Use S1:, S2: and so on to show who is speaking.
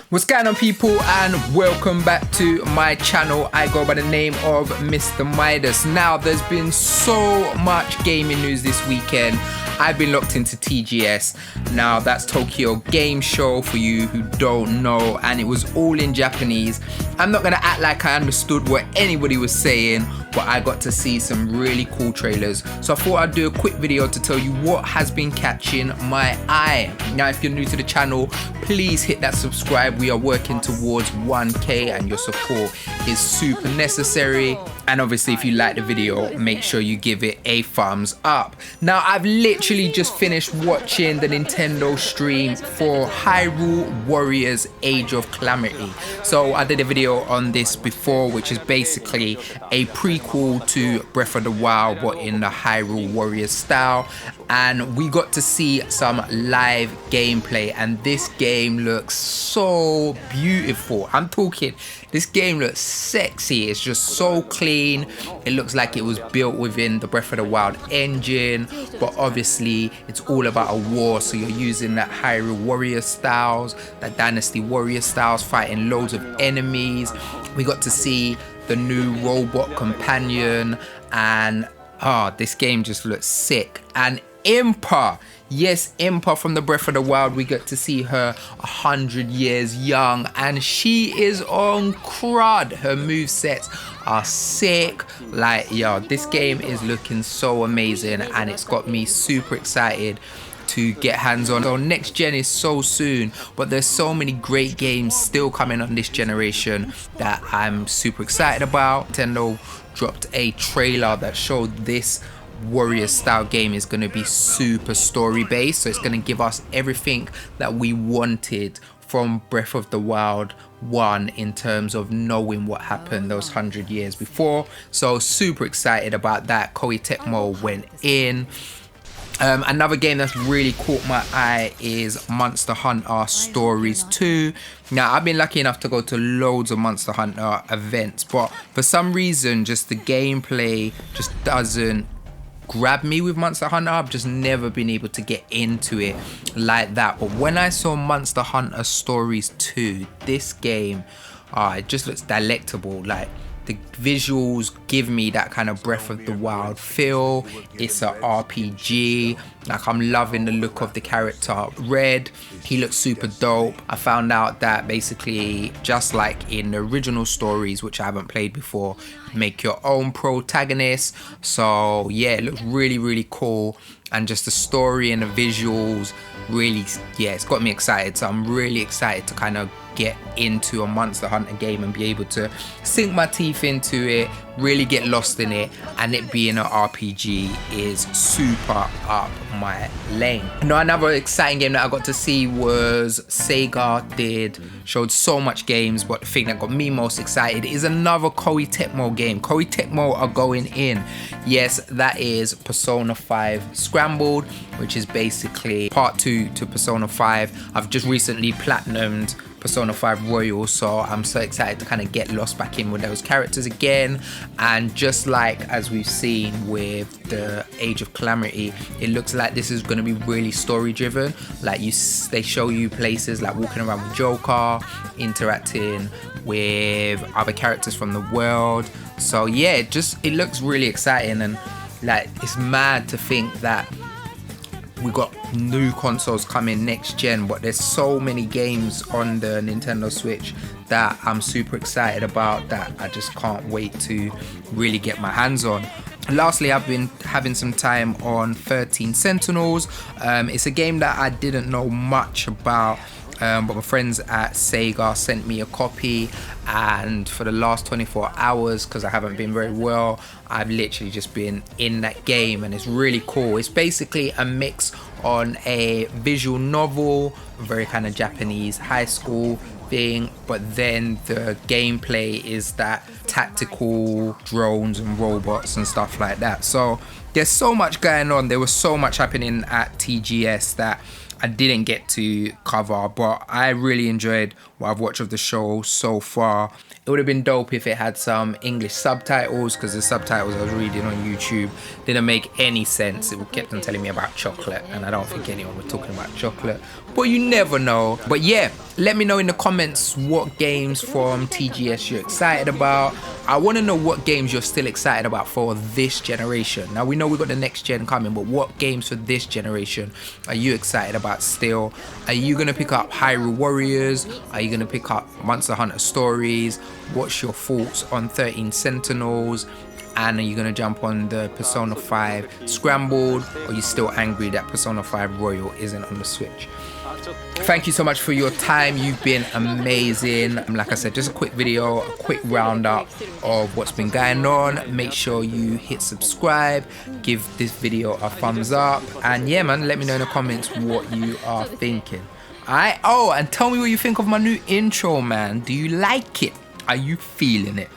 S1: What's going on, people, and welcome back to my channel. I go by the name of Mr. Midas. Now, there's been so much gaming news this weekend. I've been locked into TGS. Now, that's Tokyo Game Show for you who don't know, and it was all in Japanese. I'm not gonna act like I understood what anybody was saying, but I got to see some really cool trailers. So I thought I'd do a quick video to tell you what has been catching my eye. Now, if you're new to the channel, please hit that subscribe. We are working towards 1K and your support is super necessary. And obviously, if you like the video, make sure you give it a thumbs up. Now, I've literally just finished watching the Nintendo stream for Hyrule Warriors Age of Calamity. So I did a video on this before, which is basically a prequel to Breath of the Wild, but in the Hyrule Warriors style. And we got to see some live gameplay, and this game looks so beautiful. I'm talking, this game looks sexy. It's just so clean. It looks like it was built within the Breath of the Wild engine, but obviously it's all about a war, so you're using that Hyrule Warrior styles, that Dynasty Warrior styles, fighting loads of enemies. We got to see the new robot companion, and this game just looks sick. And Impa, yes, Impa from the Breath of the Wild, we get to see her 100 years young, and she is on crud. Her movesets are sick. Like, yo, this game is looking so amazing, and it's got me super excited to get hands on. So next gen is so soon, but there's so many great games still coming on this generation that I'm super excited about. Nintendo dropped a trailer that showed this warrior style game is going to be super story based, so it's going to give us everything that we wanted from Breath of the Wild 1 in terms of knowing what happened those 100 years before. So super excited about that. Koei Tecmo went in. Another game that's really caught my eye is Monster Hunter Stories 2. Now, I've been lucky enough to go to loads of Monster Hunter events, but for some reason, just the gameplay just doesn't grab me with Monster Hunter. I've just never been able to get into it like that. But when I saw Monster Hunter Stories 2, this game, it just looks delectable. Like, the visuals give me that kind of Breath of the Wild feel. It's a RPG. Like, I'm loving the look of the character Red. He looks super dope. I found out that basically, just like in the original stories, which I haven't played before, make your own protagonist. So yeah, it looks really, really cool. And just the story and the visuals, really, yeah, it's got me excited. So I'm really excited to kind of get into a Monster Hunter game and be able to sink my teeth into it, really get lost in it, and it being an RPG is super up my lane. Now, another exciting game that I got to see was Sega showed so much games, but the thing that got me most excited is another Koei Tecmo game. Koei Tecmo are going in. Yes, that is Persona 5 Scrambled, which is basically part 2 to Persona 5. I've just recently platinumed Persona 5 Royal, so I'm so excited to kind of get lost back in with those characters again. And just like as we've seen with the Age of Calamity, it looks like this is going to be really story driven. Like, they show you places like walking around with Joker, interacting with other characters from the world. So yeah, it looks really exciting, and like, it's mad to think that we got new consoles coming next gen, but there's so many games on the Nintendo Switch that I'm super excited about, that I just can't wait to really get my hands on. Lastly, I've been having some time on 13 Sentinels. It's a game that I didn't know much about, but my friends at Sega sent me a copy, and for the last 24 hours, because I haven't been very well, I've literally just been in that game, and it's really cool. It's basically a mix on a visual novel, very kind of Japanese high school thing, but then the gameplay is that tactical drones and robots and stuff like that. So there's so much going on. There was so much happening at TGS that I didn't get to cover, but I really enjoyed what I've watched of the show so far. It would have been dope if it had some English subtitles, because the subtitles I was reading on YouTube didn't make any sense. It kept on telling me about chocolate, and I don't think anyone was talking about chocolate, but you never know. But yeah, let me know in the comments what games from TGS you're excited about. I want to know what games you're still excited about for this generation. Now we know we've got the next gen coming, but what games for this generation are you excited about still? Are you going to pick up Hyrule Warriors? Are you going to pick up Monster Hunter Stories? What's your thoughts on 13 Sentinels? And are you going to jump on the Persona 5 Scrambled? Or are you still angry that Persona 5 Royal isn't on the Switch? Thank you so much for your time. You've been amazing. Like I said, just a quick video, a quick roundup of what's been going on. Make sure you hit subscribe, give this video a thumbs up, and yeah man, let me know in the comments what you are thinking. Alright, oh, and tell me what you think of my new intro, man. Do you like it? Are you feeling it?